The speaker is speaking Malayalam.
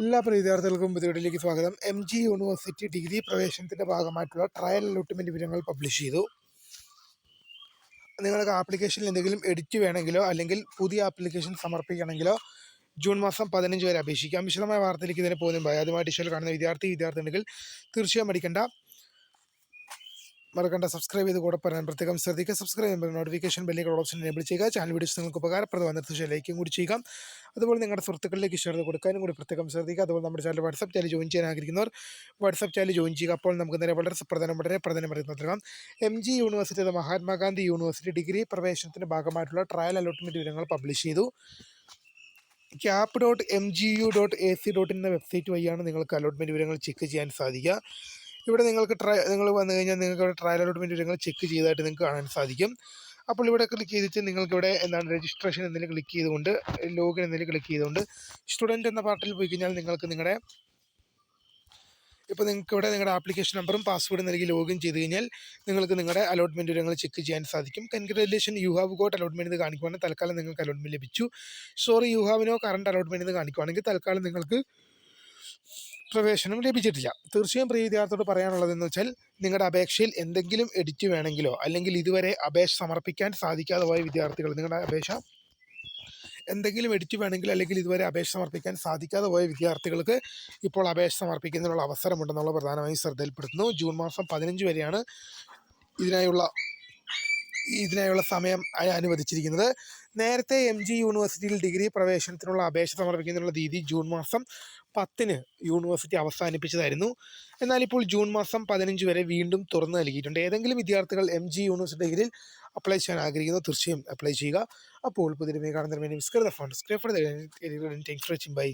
എല്ലാ പ്രിയ വിദ്യാർത്ഥികൾക്കും പുതിയതിലേക്ക് സ്വാഗതം. MG യൂണിവേഴ്സിറ്റി ഡിഗ്രി പ്രവേശനത്തിന്റെ ഭാഗമായിട്ടുള്ള ട്രയൽ അലോട്ട്മെന്റ് വിവരങ്ങൾ പബ്ലിഷ് ചെയ്തു. നിങ്ങൾക്ക് ആപ്ലിക്കേഷനിൽ എന്തെങ്കിലും എഡിറ്റ് വേണമെങ്കിലോ അല്ലെങ്കിൽ പുതിയ ആപ്ലിക്കേഷൻ സമർപ്പിക്കണമെങ്കിലോ ജൂൺ മാസം 15 വരെ അപേക്ഷിക്കാം. വിശദമായ വാർത്തയിലേക്ക് ഇതിനെ പോകുന്നതിന് മുമ്പ് ആദ്യമായിട്ട് ഇഷ്ടം കാണുന്ന വിദ്യാർത്ഥികളുണ്ടെങ്കിൽ തീർച്ചയായും മറക്കണ്ട സബ്സ്ക്രൈബ് ചെയ്ത് കൂടെ പറയാൻ പ്രത്യേകം ശ്രദ്ധിക്കുക. സബ്സ്ക്രൈബ് ചെയ്യുമ്പോൾ നോട്ടിഫിക്കേഷൻ ബെല്ലിലുള്ള ഓപ്ഷൻ എനേബിൾ ചെയ്യുക. ചാനൽ വീഡിയോസ് നിങ്ങൾക്ക് ഉപകാരപ്രദമായ തീർച്ചയായും ലൈക്കും കൂടി ചെയ്യുക. അതുപോലെ നിങ്ങളുടെ സുഹൃത്തുക്കളിലേക്ക് ഷെയർ ചെയ്ത് കൊടുക്കാനും കൂടി പ്രത്യേകം ശ്രദ്ധിക്കുക. അതുപോലെ നമ്മുടെ ചാനൽ വാട്സ്ആപ്പ് ചാനൽ ജോയിൻ ചെയ്യാൻ ആഗ്രഹിക്കുന്നവർ വാട്സ്ആപ്പ് ചാനൽ ജോയിൻ ചെയ്യുക. അപ്പോൾ നമുക്ക് നേരെ വളരെ പ്രധാനം പറയുന്നതാണ് MG university Mahatma Gandhi university degree പ്രവേശനത്തിന്റെ ഭാഗമായിട്ടുള്ള ട്രയൽ അലോട്ട്മെന്റ് വിവരങ്ങൾ പബ്ലിഷ് ചെയ്തു. cap.mgu.ac.in എന്ന വെബ്സൈറ്റ് വഴിയാണ് നിങ്ങൾക്ക് അലോട്ട്മെന്റ് വിവരങ്ങൾ ചെക്ക് ചെയ്യാൻ സാധിക്കുക. ഇവിടെ നിങ്ങൾ വന്നു കഴിഞ്ഞാൽ നിങ്ങൾക്ക് ഇവിടെ ട്രയൽ അലോട്ട്മെന്റ് വിവരങ്ങൾ ചെക്ക് ചെയ്തതായിട്ട് നിങ്ങൾക്ക് കാണാൻ സാധിക്കും. അപ്പോൾ ഇവിടെ ക്ലിക്ക് ചെയ്തിട്ട് നിങ്ങൾക്കിവിടെ രജിസ്ട്രേഷൻ എന്നതിൽ ക്ലിക്ക് ചെയ്തുകൊണ്ട് ലോഗിൻ എന്നതിൽ ക്ലിക്ക് ചെയ്തുകൊണ്ട് സ്റ്റുഡൻറ്റ് എന്ന പാർട്ടിൽ പോയി കഴിഞ്ഞാൽ നിങ്ങൾക്ക് നിങ്ങളുടെ നിങ്ങളുടെ ആപ്ലിക്കേഷൻ നമ്പറും പാസ്വേഡും നൽകി ലോഗിൻ ചെയ്ത് കഴിഞ്ഞാൽ നിങ്ങൾക്ക് നിങ്ങളുടെ അലോട്ട്മെന്റ് വിവരങ്ങൾ ചെക്ക് ചെയ്യാൻ സാധിക്കും. Congratulation, you have got allotment എന്ന് കാണിക്കുവാണെങ്കിൽ തൽക്കാലം നിങ്ങൾക്ക് അലോട്ട്മെന്റ് ലഭിച്ചു. Sorry, you have no current allotment എന്ന് കാണിക്കുവാണെങ്കിൽ തൽക്കാലം നിങ്ങൾക്ക് പ്രവേശനം ലഭിച്ചിട്ടില്ല. തീർച്ചയായും പ്രിയ വിദ്യാർത്ഥിയോട് പറയാനുള്ളതെന്ന് വെച്ചാൽ നിങ്ങളുടെ അപേക്ഷയിൽ എന്തെങ്കിലും എഡിറ്റ് വേണമെങ്കിലോ അല്ലെങ്കിൽ ഇതുവരെ അപേക്ഷ സമർപ്പിക്കാൻ സാധിക്കാതെ പോയ വിദ്യാർത്ഥികൾ നിങ്ങളുടെ അപേക്ഷ എന്തെങ്കിലും എഡിറ്റ് വേണമെങ്കിൽ അല്ലെങ്കിൽ ഇതുവരെ അപേക്ഷ സമർപ്പിക്കാൻ സാധിക്കാതെ പോയ വിദ്യാർത്ഥികൾക്ക് ഇപ്പോൾ അപേക്ഷ സമർപ്പിക്കുന്നതിനുള്ള അവസരമുണ്ടെന്നുള്ള പ്രധാനമായും ശ്രദ്ധയിൽപ്പെടുത്തുന്നു. ജൂൺ മാസം 15 വരെയാണ് ഇതിനായുള്ള സമയം അനുവദിച്ചിരിക്കുന്നത്. നേരത്തെ MG യൂണിവേഴ്സിറ്റിയിൽ ഡിഗ്രി പ്രവേശനത്തിനുള്ള അപേക്ഷ സമർപ്പിക്കുന്നതിനുള്ള തീയതി ജൂൺ മാസം 10 യൂണിവേഴ്സിറ്റി അവസാനിപ്പിച്ചതായിരുന്നു. എന്നാൽ ഇപ്പോൾ ജൂൺ മാസം 15 വരെ വീണ്ടും തുറന്നു നൽകിയിട്ടുണ്ട്. ഏതെങ്കിലും വിദ്യാർത്ഥികൾ MG യൂണിവേഴ്സിറ്റി ഡിഗ്രിയിൽ അപ്ലൈ ചെയ്യാൻ ആഗ്രഹിക്കുന്നു, തീർച്ചയായും അപ്ലൈ ചെയ്യുക. അപ്പോൾ പുതിയ കാണുന്നതിന് വേണ്ടി താങ്ക്സ് ഫോർ വാച്ചിങ്. ബൈ.